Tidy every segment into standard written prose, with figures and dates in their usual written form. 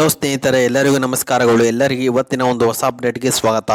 Hello ಸ್ನೇಹಿತರೆ, ಎಲ್ಲರಿಗೂ ನಮಸ್ಕಾರಗಳು. ಎಲ್ಲರಿಗೂ ಇವತ್ತಿನ ಒಂದು ಹೊಸ ಅಪ್ಡೇಟ್ಗೆ ಸ್ವಾಗತ.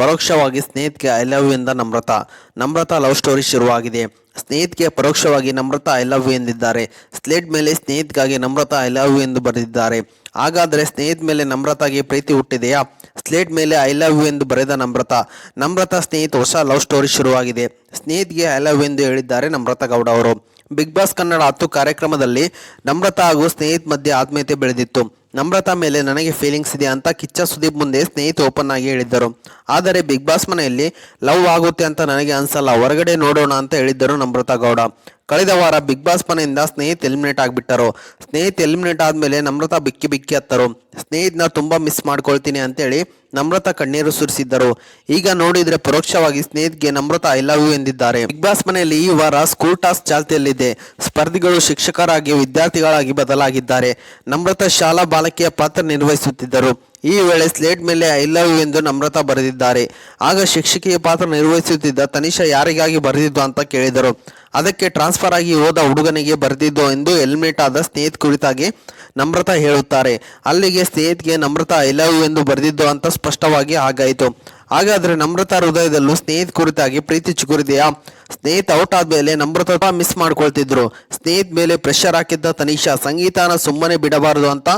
ಪರೋಕ್ಷವಾಗಿ ಸ್ನೇಹಿತಗೆ ಐ ಲವ್ ಯು ಎಂದ ನಮ್ರತಾ ಲವ್ ಸ್ಟೋರಿ ಶುರುವಾಗಿದೆ. ಸ್ನೇಹಿತಗೆ ಪರೋಕ್ಷವಾಗಿ ನಮ್ರತಾ ಐ ಲವ್ ಯು ಎಂದಿದ್ದಾರೆ. ಸ್ಲೇಟ್ ಮೇಲೆ ಸ್ನೇಹಿತಗಾಗಿ ನಮ್ರತಾ ಐ ಲವ್ ಯು ಎಂದು ಬರೆದಿದ್ದಾರೆ. ಹಾಗಾದರೆ ಸ್ನೇಹಿತ ಮೇಲೆ ನಮ್ರತಾಗೆ ಪ್ರೀತಿ ಹುಟ್ಟಿದೆಯಾ? ಸ್ಲೇಟ್ ಮೇಲೆ ಐ ಲವ್ ಯು ಎಂದು ಬರೆದ ನಮ್ರತಾ ಸ್ನೇಹಿತ ಹೊಸ ಲವ್ ಸ್ಟೋರಿ ಶುರುವಾಗಿದೆ. ಸ್ನೇಹಿತಗೆ ಐ ಲವ್ ಯು ಎಂದು ಹೇಳಿದ್ದಾರೆ ನಮ್ರತಾ ಗೌಡ ಅವರು. ಬಿಗ್ ಬಾಸ್ ಕನ್ನಡ 10 ಕಾರ್ಯಕ್ರಮದಲ್ಲಿ ನಮ್ರತಾ ಹಾಗೂ ಸ್ನೇಹಿತ ಮಧ್ಯೆ ಆತ್ಮೀಯತೆ ಬೆಳೆದಿತ್ತು. ನಮ್ರತಾ ಮೇಲೆ ನನಗೆ ಫೀಲಿಂಗ್ಸ್ ಇದೆ ಅಂತ ಕಿಚ್ಚ ಸುದೀಪ್ ಮುಂದೆ ಸ್ನೇಹಿತ ಓಪನ್ ಆಗಿ ಹೇಳಿದ್ದರು. ಆದರೆ ಬಿಗ್ ಬಾಸ್ ಮನೆಯಲ್ಲಿ ಲವ್ ಆಗುತ್ತೆ ಅಂತ ನನಗೆ ಅನ್ಸಲ್ಲ, ಹೊರಗಡೆ ನೋಡೋಣ ಅಂತ ಹೇಳಿದ್ದರು ನಮ್ರತಾ ಗೌಡ. ಕಳೆದ ವಾರ ಬಿಗ್ ಬಾಸ್ ಮನೆಯಿಂದ ಸ್ನೇಹಿತ ಎಲಿಮಿನೇಟ್ ಆಗಿಬಿಟ್ಟರು. ಸ್ನೇಹಿತ ಎಲಿಮಿನೇಟ್ ಆದಮೇಲೆ ನಮ್ರತಾ ಬಿಕ್ಕಿ ಹತ್ತರು. ಸ್ನೇಹಿತನ ತುಂಬ ಮಿಸ್ ಮಾಡ್ಕೊಳ್ತೀನಿ ಅಂತೇಳಿ ನಮ್ರತಾ ಕಣ್ಣೀರು ಸುರಿಸಿದ್ದರು. ಈಗ ನೋಡಿದ್ರೆ ಪರೋಕ್ಷವಾಗಿ ಸ್ನೇಹಿತಗೆ ನಮ್ರತಾ ಐ ಲವ್ ಯು ಎಂದಿದ್ದಾರೆ. ಬಿಗ್ ಬಾಸ್ ಮನೆಯಲ್ಲಿ ಈ ವಾರ ಸ್ಕೂಲ್ ಟಾಸ್ಕ್ ಚಾಲ್ತಿಯಲ್ಲಿದೆ. ಸ್ಪರ್ಧಿಗಳು ಶಿಕ್ಷಕರಾಗಿ ವಿದ್ಯಾರ್ಥಿಗಳಾಗಿ ಬದಲಾಗಿದ್ದಾರೆ. ನಮ್ರತಾ ಶಾಲಾ ಬಾಲಕಿಯ ಪಾತ್ರ ನಿರ್ವಹಿಸುತ್ತಿದ್ದರು. ಈ ವೇಳೆ ಸ್ಲೇಟ್ ಮೇಲೆ ಐ ಲವ್ ಯು ಎಂದು ನಮ್ರತಾ ಬರೆದಿದ್ದಾರೆ. ಆಗ ಶಿಕ್ಷಕಿಯ ಪಾತ್ರ ನಿರ್ವಹಿಸುತ್ತಿದ್ದ ತನಿಷಾ ಯಾರಿಗಾಗಿ ಬರೆದಿದ್ದು ಅಂತ ಕೇಳಿದರು. ಅದಕ್ಕೆ ಟ್ರಾನ್ಸ್ಫರ್ ಆಗಿ ಹೋದ ಹುಡುಗನಿಗೆ ಬರೆದಿದ್ದು ಎಂದು ಎಲಿಮಿನೇಟ್ ಆದ ಸ್ನೇಹಿತ ಕುರಿತಾಗಿ ನಮ್ರತಾ ಹೇಳುತ್ತಾರೆ. ಅಲ್ಲಿಗೆ ಸ್ನೇಹಿತಗೆ ನಮ್ರತಾ ಐ ಲವ್ ಯು ಎಂದು ಬರೆದಿದ್ದು ಅಂತ ಸ್ಪಷ್ಟವಾಗಿ ಆಗಾಯಿತು. ಹಾಗಾದರೆ ನಮ್ರತಾ ಹೃದಯದಲ್ಲೂ ಸ್ನೇಹಿತ ಕುರಿತಾಗಿ ಪ್ರೀತಿ ಚಿಗುರಿದೆಯಾ? ಸ್ನೇಹಿತ ಔಟ್ ಆದ್ಮೇಲೆ ನಮ್ರತಾ ಮಿಸ್ ಮಾಡ್ಕೊಳ್ತಿದ್ರು. ಸ್ನೇಹಿತ ಮೇಲೆ ಪ್ರೆಷರ್ ಹಾಕಿದ್ದ ತನಿಷಾ ಸಂಗೀತನ ಸುಮ್ಮನೆ ಬಿಡಬಾರದು ಅಂತ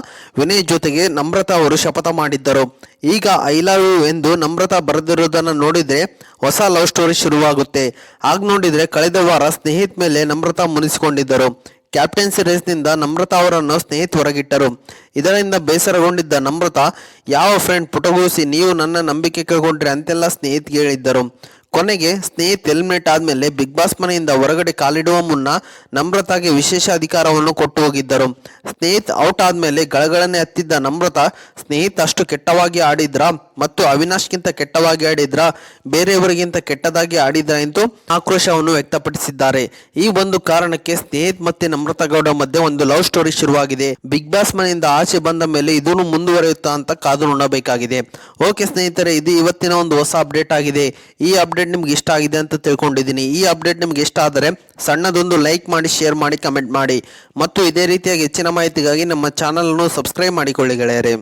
ವಿನಯ್ ಜೊತೆಗೆ ನಮ್ರತಾ ಅವರು ಶಪಥ ಮಾಡಿದ್ದರು. ಈಗ ಐ ಲವ್ ಯು ಎಂದು ನಮ್ರತಾ ಬರೆದಿರುವುದನ್ನು ನೋಡಿದ್ರೆ ಹೊಸ ಲವ್ ಸ್ಟೋರಿ ಶುರುವಾಗುತ್ತೆ. ಆಗ ನೋಡಿದ್ರೆ ಕಳೆದ ವಾರ ಸ್ನೇಹಿತ ಮೇಲೆ ನಮ್ರತಾ ಮುನಿಸಿಕೊಂಡಿದ್ದರು. ಕ್ಯಾಪ್ಟನ್ಸಿ ರೇಸ್ನಿಂದ ನಮ್ರತಾ ಅವರನ್ನು ಸ್ನೇಹಿತ ಹೊರಗಿಟ್ಟರು. ಇದರಿಂದ ಬೇಸರಗೊಂಡಿದ್ದ ನಮ್ರತಾ, ಯಾವ ಫ್ರೆಂಡ್ ಪುಟಗೋಸಿ ನೀವು ನನ್ನ ನಂಬಿಕೆ ಕಳ್ಕೊಂಡ್ರೆ ಅಂತೆಲ್ಲ ಸ್ನೇಹಿತಗೆ ಹೇಳಿದ್ದರು. ಕೊನೆಗೆ ಸ್ನೇಹಿತ ಎಲಿಮಿನೇಟ್ ಆದಮೇಲೆ ಬಿಗ್ ಬಾಸ್ ಮನೆಯಿಂದ ಹೊರಗಡೆ ಕಾಲಿಡುವ ಮುನ್ನ ನಮ್ರತಾಗೆ ವಿಶೇಷ ಅಧಿಕಾರವನ್ನು ಕೊಟ್ಟು ಹೋಗಿದ್ದರು. ಸ್ನೇಹಿತ ಔಟ್ ಆದಮೇಲೆ ಗಳಗಳನ್ನೇ ಹತ್ತಿದ್ದ ನಮ್ರತಾ, ಸ್ನೇಹಿತ ಅಷ್ಟು ಕೆಟ್ಟವಾಗಿ ಆಡಿದ್ರಾ ಮತ್ತು ಅವಿನಾಶ್ಗಿಂತ ಕೆಟ್ಟವಾಗಿ ಆಡಿದ್ರಾ, ಬೇರೆಯವರಿಗಿಂತ ಕೆಟ್ಟದಾಗಿ ಆಡಿದ್ರಾ ಎಂದು ಆಕ್ರೋಶವನ್ನು ವ್ಯಕ್ತಪಡಿಸಿದ್ದಾರೆ. ಈ ಒಂದು ಕಾರಣಕ್ಕೆ ಸ್ನೇಹಿತ ಮತ್ತೆ ನಮ್ರತಾ ಗೌಡ ಮಧ್ಯೆ ಒಂದು ಲವ್ ಸ್ಟೋರಿ ಶುರುವಾಗಿದೆ. ಬಿಗ್ ಬಾಸ್ ಮನೆಯಿಂದ ಆಚೆ ಬಂದ ಮೇಲೆ ಇದನ್ನು ಮುಂದುವರಿಯುತ್ತಾ ಅಂತ ಕಾದು ನೋಡಬೇಕಾಗಿದೆ. ಓಕೆ ಸ್ನೇಹಿತರೆ, ಇದು ಇವತ್ತಿನ ಒಂದು ಹೊಸ ಅಪ್ಡೇಟ್ ಆಗಿದೆ. ಈ ಅಪ್ಡೇಟ್ ನಿಮ್ಗೆ ಇಷ್ಟ ಆಗಿದೆ ಅಂತ ತಿಳ್ಕೊಂಡಿದ್ದೀನಿ. ಈ ಅಪ್ಡೇಟ್ ನಿಮ್ಗೆ ಇಷ್ಟ ಆದರೆ ಸಣ್ಣದೊಂದು ಲೈಕ್ ಮಾಡಿ, ಶೇರ್ ಮಾಡಿ, ಕಮೆಂಟ್ ಮಾಡಿ ಮತ್ತು ಇದೇ ರೀತಿಯಾಗಿ ಹೆಚ್ಚಿನ ಮಾಹಿತಿಗಾಗಿ ನಮ್ಮ ಚಾನಲ್ ಅನ್ನು ಸಬ್ಸ್ಕ್ರೈಬ್ ಮಾಡಿಕೊಳ್ಳಿ ಗೆಳೆಯರೇ.